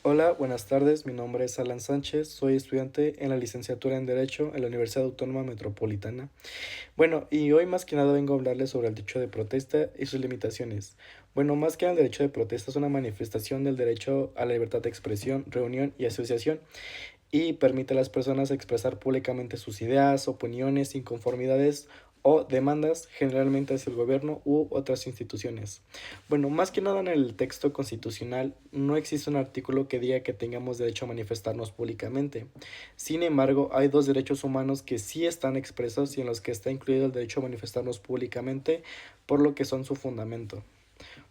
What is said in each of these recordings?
Hola, buenas tardes. Mi nombre es Alan Sánchez. Soy estudiante en la licenciatura en Derecho en la Universidad Autónoma Metropolitana. Bueno, y hoy más que nada vengo a hablarles sobre el derecho de protesta y sus limitaciones. Bueno, más que nada el derecho de protesta es una manifestación del derecho a la libertad de expresión, reunión y asociación y permite a las personas expresar públicamente sus ideas, opiniones, inconformidades o demandas generalmente hacia el gobierno u otras instituciones. Bueno, más que nada en el texto constitucional no existe un artículo que diga que tengamos derecho a manifestarnos públicamente. Sin embargo, hay dos derechos humanos que sí están expresos y en los que está incluido el derecho a manifestarnos públicamente, por lo que son su fundamento.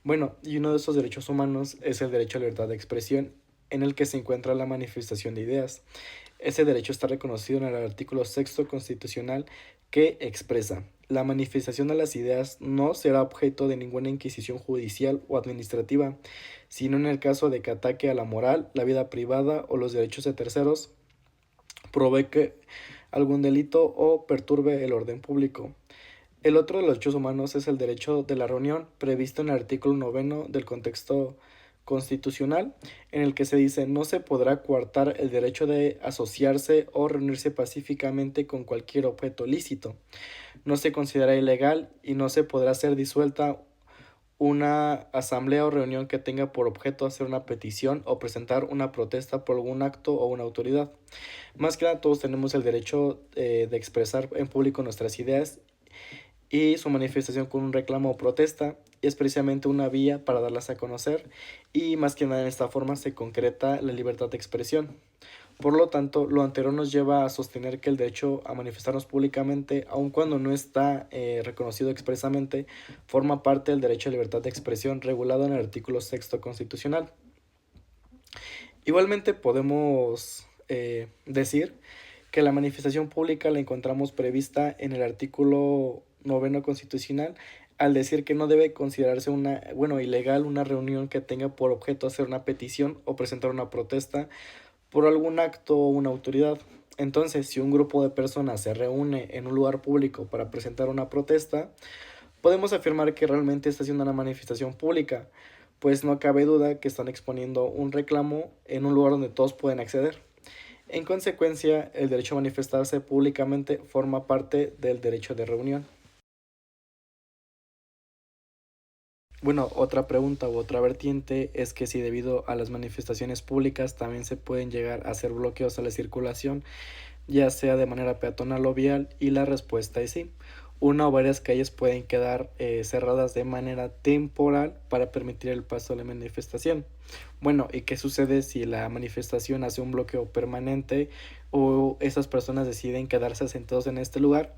Bueno, y uno de esos derechos humanos es el derecho a la libertad de expresión, en el que se encuentra la manifestación de ideas. Ese derecho está reconocido en el artículo sexto constitucional que expresa: la manifestación de las ideas no será objeto de ninguna inquisición judicial o administrativa, sino en el caso de que ataque a la moral, la vida privada o los derechos de terceros, provoque algún delito o perturbe el orden público. El otro de los derechos humanos es el derecho de la reunión, previsto en el artículo noveno del contexto constitucional, en el que se dice: no se podrá coartar el derecho de asociarse o reunirse pacíficamente con cualquier objeto lícito. No se considera ilegal y no se podrá hacer disuelta una asamblea o reunión que tenga por objeto hacer una petición o presentar una protesta por algún acto o una autoridad. Más que nada, todos tenemos el derecho de expresar en público nuestras ideas, y su manifestación con un reclamo o protesta es precisamente una vía para darlas a conocer, y más que nada en esta forma se concreta la libertad de expresión. Por lo tanto, lo anterior nos lleva a sostener que el derecho a manifestarnos públicamente, aun cuando no está reconocido expresamente, forma parte del derecho a libertad de expresión regulado en el artículo sexto constitucional. Igualmente podemos decir que la manifestación pública la encontramos prevista en el artículo noveno constitucional, al decir que no debe considerarse ilegal una reunión que tenga por objeto hacer una petición o presentar una protesta por algún acto o una autoridad. Entonces, si un grupo de personas se reúne en un lugar público para presentar una protesta, podemos afirmar que realmente está haciendo una manifestación pública, pues no cabe duda que están exponiendo un reclamo en un lugar donde todos pueden acceder. En consecuencia, el derecho a manifestarse públicamente forma parte del derecho de reunión. Bueno, otra pregunta u otra vertiente es que si debido a las manifestaciones públicas también se pueden llegar a hacer bloqueos a la circulación, ya sea de manera peatonal o vial, y la respuesta es sí. Una o varias calles pueden quedar cerradas de manera temporal para permitir el paso de la manifestación. Bueno, ¿y qué sucede si la manifestación hace un bloqueo permanente o esas personas deciden quedarse sentados en este lugar?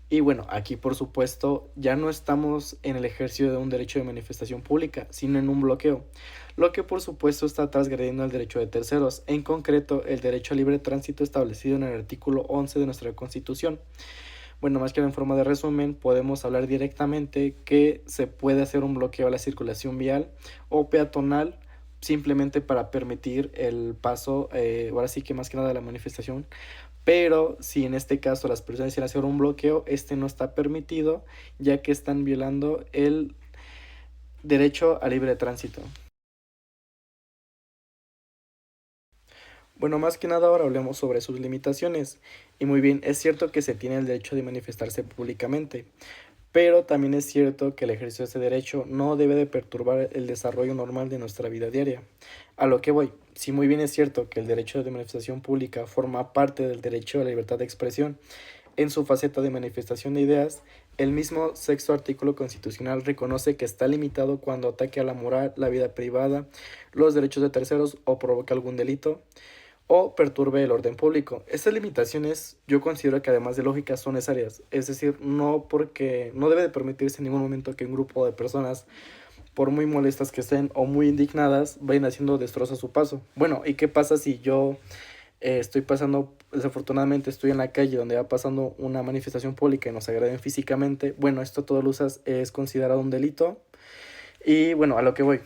Y bueno, aquí por supuesto ya no estamos en el ejercicio de un derecho de manifestación pública, sino en un bloqueo, lo que por supuesto está transgrediendo el derecho de terceros, en concreto el derecho a libre tránsito establecido en el artículo 11 de nuestra Constitución. Bueno, más que en forma de resumen, podemos hablar directamente que se puede hacer un bloqueo a la circulación vial o peatonal simplemente para permitir el paso, ahora sí que más que nada la manifestación, pero si en este caso las personas quieren hacer un bloqueo, este no está permitido, ya que están violando el derecho a libre tránsito. Bueno, más que nada ahora hablemos sobre sus limitaciones. Y muy bien, es cierto que se tiene el derecho de manifestarse públicamente, pero también es cierto que el ejercicio de ese derecho no debe de perturbar el desarrollo normal de nuestra vida diaria. A lo que voy, si muy bien es cierto que el derecho de manifestación pública forma parte del derecho a la libertad de expresión en su faceta de manifestación de ideas, el mismo sexto artículo constitucional reconoce que está limitado cuando ataque a la moral, la vida privada, los derechos de terceros o provoque algún delito o perturbe el orden público. Estas limitaciones yo considero que además de lógicas son necesarias, es decir, no porque no debe de permitirse en ningún momento que un grupo de personas, por muy molestas que estén o muy indignadas, vayan haciendo destrozos a su paso. Bueno, ¿y qué pasa si yo estoy pasando, desafortunadamente estoy en la calle donde va pasando una manifestación pública y nos agreden físicamente? Bueno, esto todo lo usas es considerado un delito. Y bueno, a lo que voy.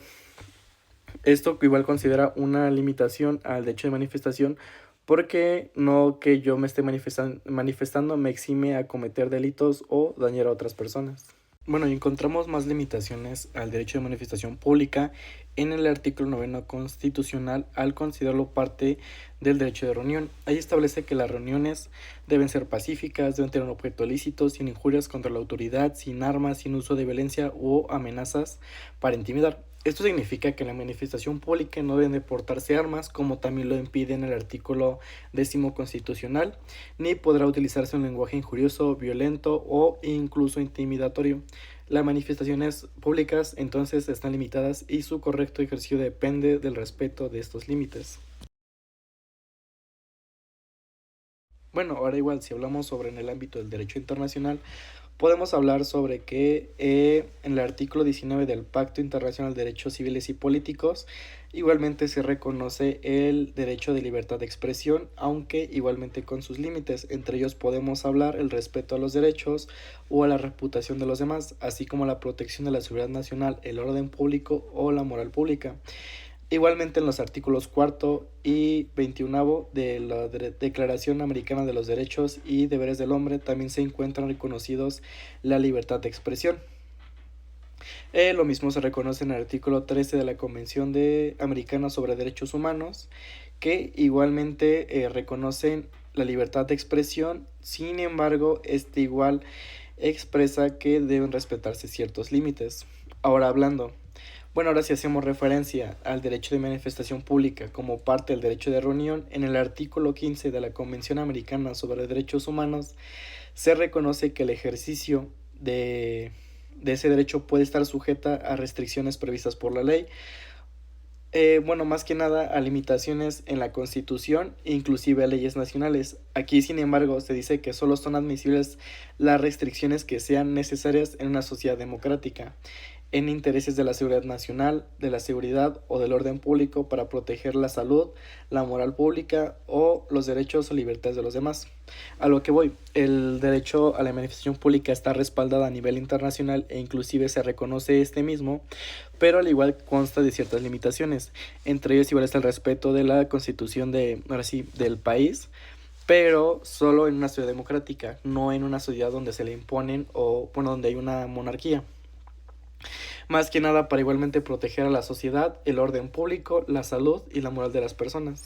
Esto igual considera una limitación al derecho de manifestación, porque no que yo me esté manifestando me exime a cometer delitos o dañar a otras personas. Bueno, y encontramos más limitaciones al derecho de manifestación pública en el artículo 9 constitucional al considerarlo parte del derecho de reunión. Ahí establece que las reuniones deben ser pacíficas, deben tener un objeto lícito, sin injurias contra la autoridad, sin armas, sin uso de violencia o amenazas para intimidar. Esto significa que en la manifestación pública no deben de portarse armas, como también lo impide en el artículo 10 constitucional, ni podrá utilizarse un lenguaje injurioso, violento o incluso intimidatorio. Las manifestaciones públicas entonces están limitadas y su correcto ejercicio depende del respeto de estos límites. Bueno, ahora igual, si hablamos sobre en el ámbito del derecho internacional, podemos hablar sobre que en el artículo 19 del Pacto Internacional de Derechos Civiles y Políticos igualmente se reconoce el derecho de libertad de expresión, aunque igualmente con sus límites. Entre ellos podemos hablar el respeto a los derechos o a la reputación de los demás, así como la protección de la seguridad nacional, el orden público o la moral pública. Igualmente en los artículos cuarto y 21 de la Declaración Americana de los Derechos y Deberes del Hombre también se encuentran reconocidos la libertad de expresión. Lo mismo se reconoce en el artículo 13 de la Convención Americana sobre Derechos Humanos, que igualmente reconocen la libertad de expresión. Sin embargo, este igual expresa que deben respetarse ciertos límites. Ahora hablando, bueno, ahora si hacemos referencia al derecho de manifestación pública como parte del derecho de reunión, en el artículo 15 de la Convención Americana sobre Derechos Humanos se reconoce que el ejercicio de ese derecho puede estar sujeta a restricciones previstas por la ley. Bueno, más que nada a limitaciones en la Constitución, inclusive a leyes nacionales. Aquí, sin embargo, se dice que solo son admisibles las restricciones que sean necesarias en una sociedad democrática, en intereses de la seguridad nacional, de la seguridad o del orden público para proteger la salud, la moral pública o los derechos o libertades de los demás. A lo que voy, el derecho a la manifestación pública está respaldado a nivel internacional e inclusive se reconoce este mismo, pero al igual consta de ciertas limitaciones. Entre ellos igual está el respeto de la constitución ahora sí, del país, pero solo en una sociedad democrática, no en una sociedad donde se le imponen o bueno, donde hay una monarquía. Más que nada para igualmente proteger a la sociedad, el orden público, la salud y la moral de las personas.